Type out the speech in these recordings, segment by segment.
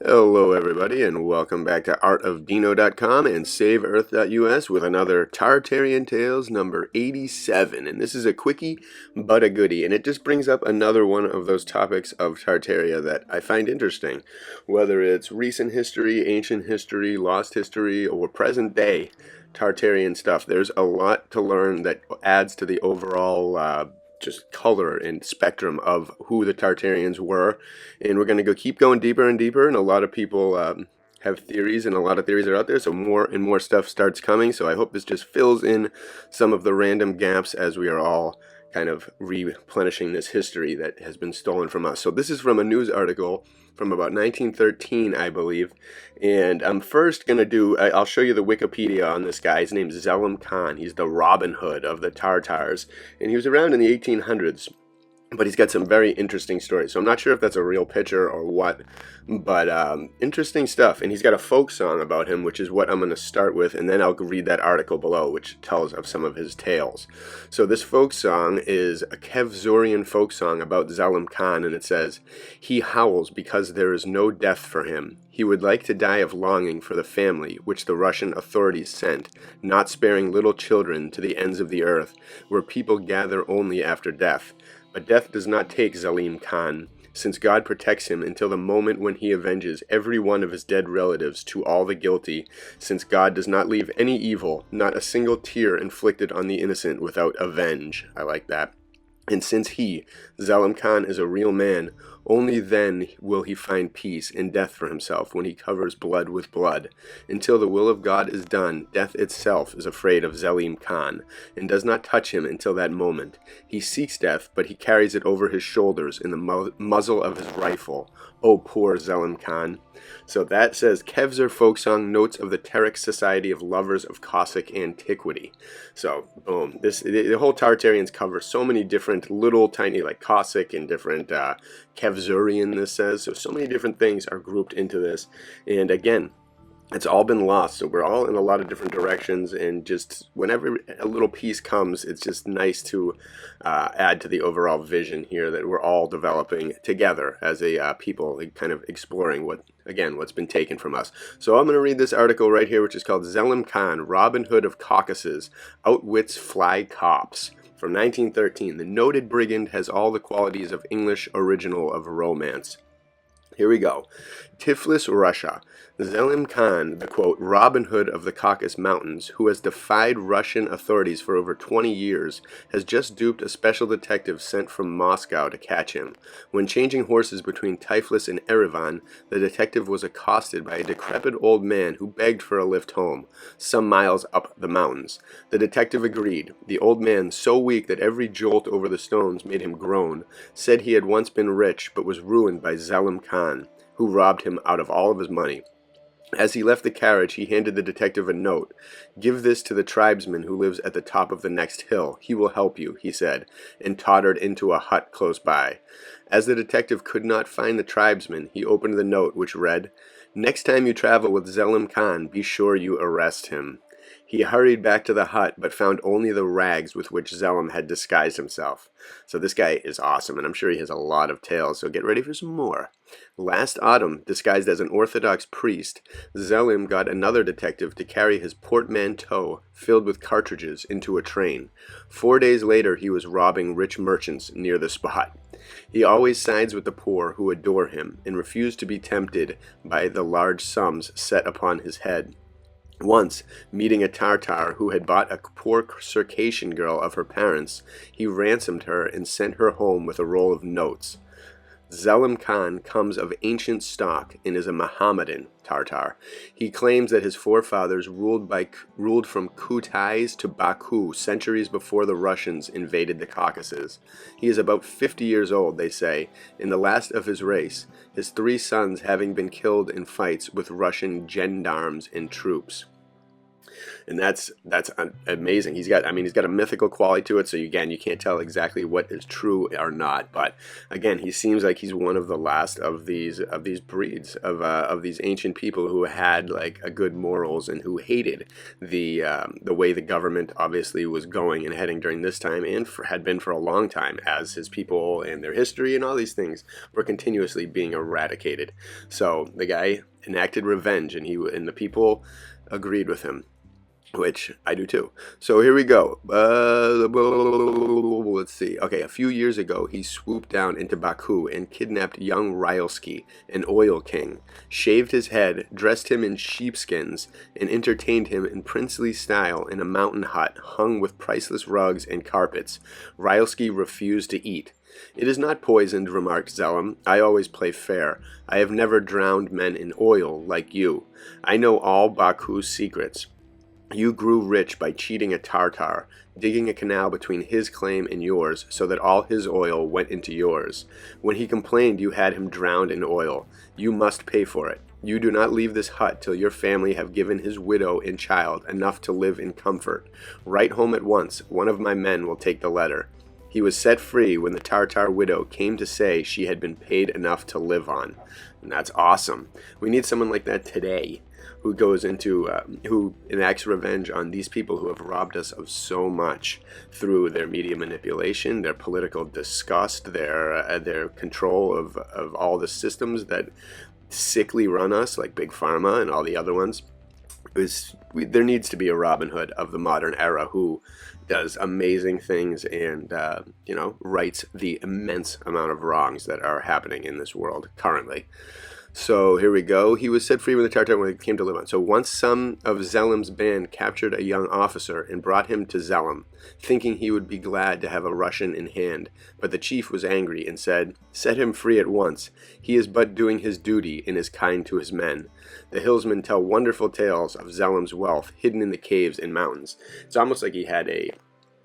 Hello everybody and welcome back to artofdino.com and saveearth.us with another Tartarian Tales number 87. And this is a quickie but a goodie, and it just brings up another one of those topics of Tartaria that I find interesting. Whether it's recent history, ancient history, lost history, or present day Tartarian stuff, there's a lot to learn that adds to the overall just color and spectrum of who the Tartarians were. And we're going to keep going deeper and deeper, and a lot of people have theories, and a lot of theories are out there, so more and more stuff starts coming. So I hope this just fills in some of the random gaps as we are all kind of replenishing this history that has been stolen from us. So this is from a news article from about 1913, I believe. And I'm first going to I'll show you the Wikipedia on this guy. His name's Zelim Khan. He's the Robin Hood of the Tartars. And he was around in the 1800s. But he's got some very interesting stories. So I'm not sure if that's a real picture or what, but interesting stuff. And he's got a folk song about him, which is what I'm going to start with, and then I'll read that article below, which tells of some of his tales. So this folk song is a Khevzurian folk song about Zelim Khan, and it says, "He howls because there is no death for him. He would like to die of longing for the family which the Russian authorities sent, not sparing little children to the ends of the earth, where people gather only after death. But death does not take Zelim Khan, since God protects him until the moment when he avenges every one of his dead relatives to all the guilty, since God does not leave any evil, not a single tear inflicted on the innocent without avenge." I like that. "And since he, Zelim Khan, is a real man, only then will he find peace and death for himself when he covers blood with blood. Until the will of God is done, death itself is afraid of Zelim Khan, and does not touch him until that moment. He seeks death, but he carries it over his shoulders in the muzzle of his rifle. Oh, poor Zelim Khan." So that says Khevzur folk song, notes of the Terek Society of Lovers of Cossack Antiquity. So boom, the whole Tartarians cover so many different little tiny like Cossack and different Khevzurian, this says. So many different things are grouped into this. And again, it's all been lost, so we're all in a lot of different directions, and just whenever a little piece comes, it's just nice to add to the overall vision here that we're all developing together as a people, like, kind of exploring what's been taken from us. So I'm going to read this article right here, which is called "Zelim Khan, Robin Hood of Caucasus, Outwits Fly Cops." From 1913, the noted brigand has all the qualities of English original of romance. Here we go. Tiflis, Russia. Zelim Khan, the quote, Robin Hood of the Caucasus Mountains, who has defied Russian authorities for over 20 years, has just duped a special detective sent from Moscow to catch him. When changing horses between Tiflis and Erevan, the detective was accosted by a decrepit old man who begged for a lift home, some miles up the mountains. The detective agreed. The old man, so weak that every jolt over the stones made him groan, said he had once been rich but was ruined by Zelim Khan, who robbed him out of all of his money. As he left the carriage, he handed the detective a note. "Give this to the tribesman who lives at the top of the next hill. He will help you," he said, and tottered into a hut close by. As the detective could not find the tribesman, he opened the note, which read, "Next time you travel with Zelim Khan, be sure you arrest him." He hurried back to the hut, but found only the rags with which Zelim had disguised himself. So this guy is awesome, and I'm sure he has a lot of tales, so get ready for some more. Last autumn, disguised as an Orthodox priest, Zelim got another detective to carry his portmanteau filled with cartridges into a train. 4 days later, he was robbing rich merchants near the spot. He always sides with the poor who adore him, and refused to be tempted by the large sums set upon his head. Once, meeting a Tartar who had bought a poor Circassian girl of her parents, he ransomed her and sent her home with a roll of notes. Zelim Khan comes of ancient stock and is a Mohammedan Tartar. He claims that his forefathers ruled from Kutaisi to Baku centuries before the Russians invaded the Caucasus. He is about 50 years old, they say, and the last of his race, his 3 sons having been killed in fights with Russian gendarmes and troops. And that's amazing. He's got a mythical quality to it. So again, you can't tell exactly what is true or not. But again, he seems like he's one of the last of these breeds of these ancient people who had like a good morals and who hated the way the government obviously was going and heading during this time and had been for a long time, as his people and their history and all these things were continuously being eradicated. So the guy enacted revenge, and the people agreed with him, which I do too. So here we go. Let's see. Okay, a few years ago, he swooped down into Baku and kidnapped young Rylsky, an oil king, shaved his head, dressed him in sheepskins, and entertained him in princely style in a mountain hut hung with priceless rugs and carpets. Rylsky refused to eat. "It is not poisoned," remarked Zelim. "I always play fair. I have never drowned men in oil like you. I know all Baku's secrets. You grew rich by cheating a Tartar, digging a canal between his claim and yours so that all his oil went into yours. When he complained, you had him drowned in oil. You must pay for it. You do not leave this hut till your family have given his widow and child enough to live in comfort. Write home at once. One of my men will take the letter." He was set free when the Tartar widow came to say she had been paid enough to live on. And that's awesome. We need someone like that today, who goes into, who enacts revenge on these people who have robbed us of so much through their media manipulation, their political disgust, their control of all the systems that sickly run us, like Big Pharma and all the other ones. There needs to be a Robin Hood of the modern era who does amazing things and rights the immense amount of wrongs that are happening in this world currently. So here we go. He was set free when the Tartarian came to live on. So once some of Zelim's band captured a young officer and brought him to Zelim, thinking he would be glad to have a Russian in hand. But the chief was angry and said, "Set him free at once. He is but doing his duty and is kind to his men." The hillsmen tell wonderful tales of Zelim's wealth hidden in the caves and mountains. It's almost like he had a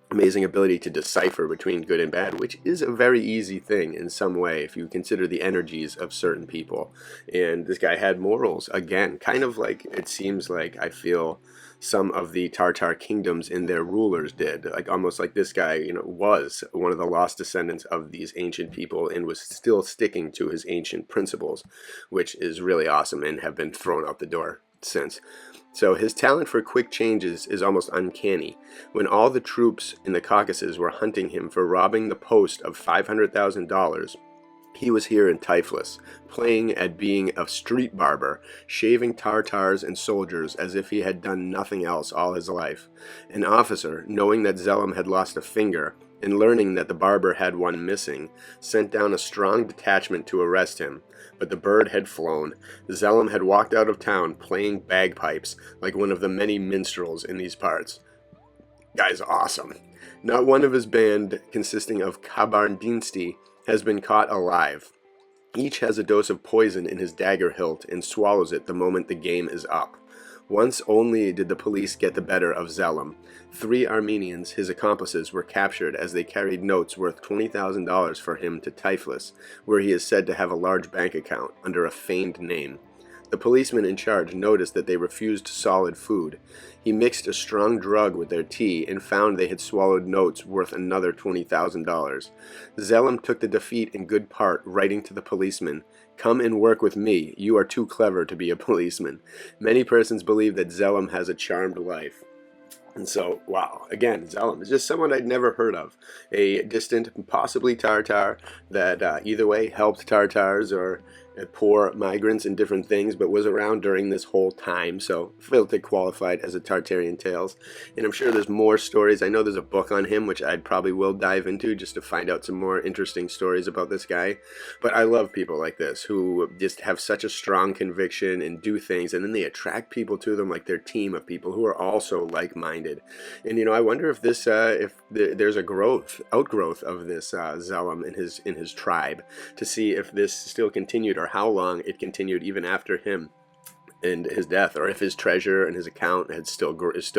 amazing ability to decipher between good and bad, which is a very easy thing in some way if you consider the energies of certain people. And this guy had morals, again, kind of like it seems like I feel some of the Tartar kingdoms and their rulers did, like almost like this guy, was one of the lost descendants of these ancient people and was still sticking to his ancient principles, which is really awesome and have been thrown out the door since. So his talent for quick changes is almost uncanny. When all the troops in the Caucasus were hunting him for robbing the post of $500,000, he was here in Tiflis, playing at being a street barber, shaving Tartars and soldiers as if he had done nothing else all his life. An officer, knowing that Zelim had lost a finger, and learning that the barber had one missing, sent down a strong detachment to arrest him. But the bird had flown. Zelim had walked out of town playing bagpipes like one of the many minstrels in these parts. Guy's awesome. Not one of his band, consisting of Kabardinsti, has been caught alive. Each has a dose of poison in his dagger hilt and swallows it the moment the game is up. Once only did the police get the better of Zelim. 3 Armenians, his accomplices, were captured as they carried notes worth $20,000 for him to Tiflis, where he is said to have a large bank account under a feigned name. The policeman in charge noticed that they refused solid food. He mixed a strong drug with their tea and found they had swallowed notes worth another $20,000. Zelim took the defeat in good part, writing to the policeman, "Come and work with me. You are too clever to be a policeman." Many persons believe that Zelim has a charmed life. And so, wow, again, Zelim is just someone I'd never heard of. A distant, possibly Tartar, that either way helped Tartars or poor migrants and different things, but was around during this whole time, so felt it qualified as a Tartarian Tales. And I'm sure there's more stories. I know there's a book on him, which I'd probably will dive into just to find out some more interesting stories about this guy. But I love people like this who just have such a strong conviction and do things, and then they attract people to them, like their team of people who are also like-minded. And I wonder if this, there's a outgrowth of this Zelim in his tribe, to see if this still continued or how long it continued even after him and his death, or if his treasure and his account is still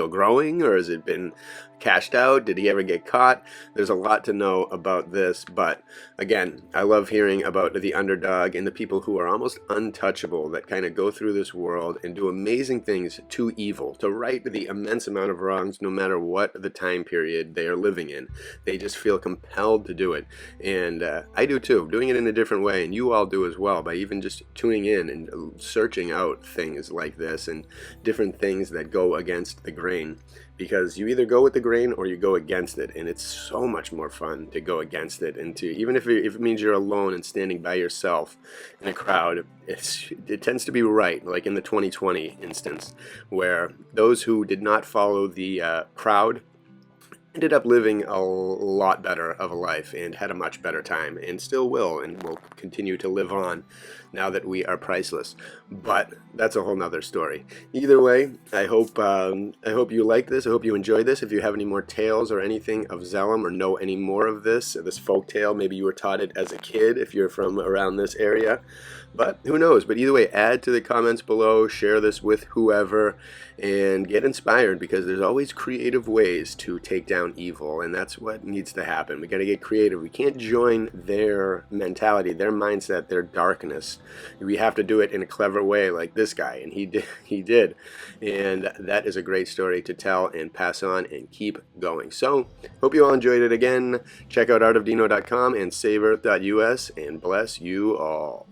growing, or has it been cashed out? Did he ever get caught? There's a lot to know about this, but again, I love hearing about the underdog and the people who are almost untouchable, that kind of go through this world and do amazing things to evil, to right the immense amount of wrongs, no matter what the time period they are living in. They just feel compelled to do it, and I do too, doing it in a different way, and you all do as well, by even just tuning in and searching out things like this and different things that go against the grain, because you either go with the grain or you go against it, and it's so much more fun to go against it, and to, even if it means you're alone and standing by yourself in a crowd, it tends to be right, like in the 2020 instance, where those who did not follow the crowd ended up living a lot better of a life and had a much better time, and still will, and will continue to live on now that we are priceless. But that's a whole nother story. Either way, I hope you like this. I hope you enjoyed this. If you have any more tales or anything of Zelim, or know any more of this folk tale, maybe you were taught it as a kid if you're from around this area. But who knows? But either way, add to the comments below, share this with whoever, and get inspired, because there's always creative ways to take down evil, and that's what needs to happen. We got to get creative. We can't join their mentality, their mindset, their darkness. We have to do it in a clever way, like this guy, and he did. And that is a great story to tell and pass on and keep going. So, hope you all enjoyed it. Again, check out artofdino.com and saveearth.us, and bless you all.